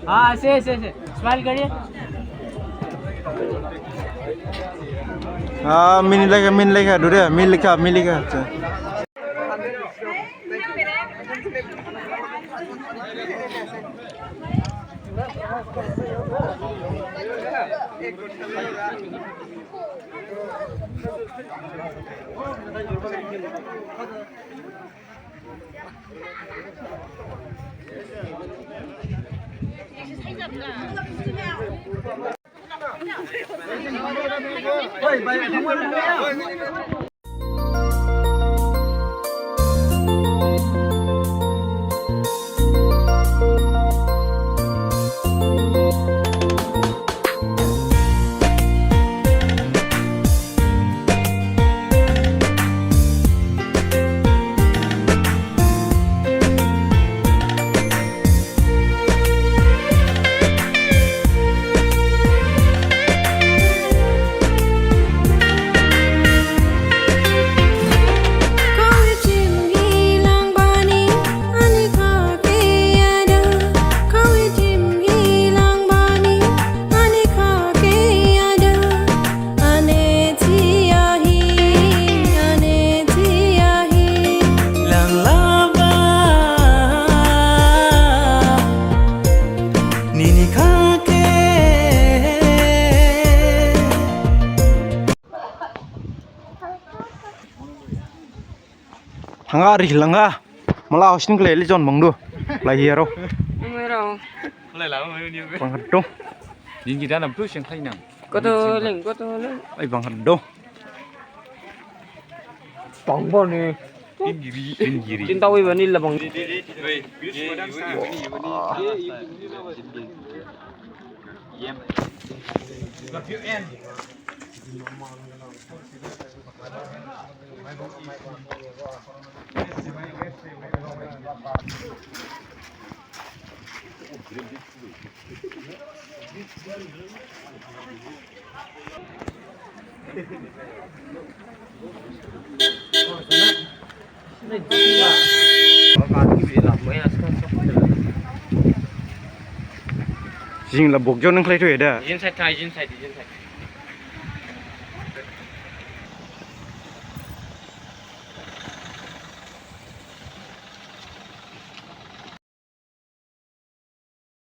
हाँ ऐसे ऐसे ऐसे स्माइल करिए हाँ मिन लेगा दूर मिन लिखा hanga ri langa mala hosting kle le jon mangdu lai hero lại là bao nhiêu bang haddo nhìn gì ra làm plus yang thay nang có to lên ai bang haddo bóng bao nhiêu in giri trên tàu bây giờ là bóng jing là buộc cho nâng khai thuê đó Jin side.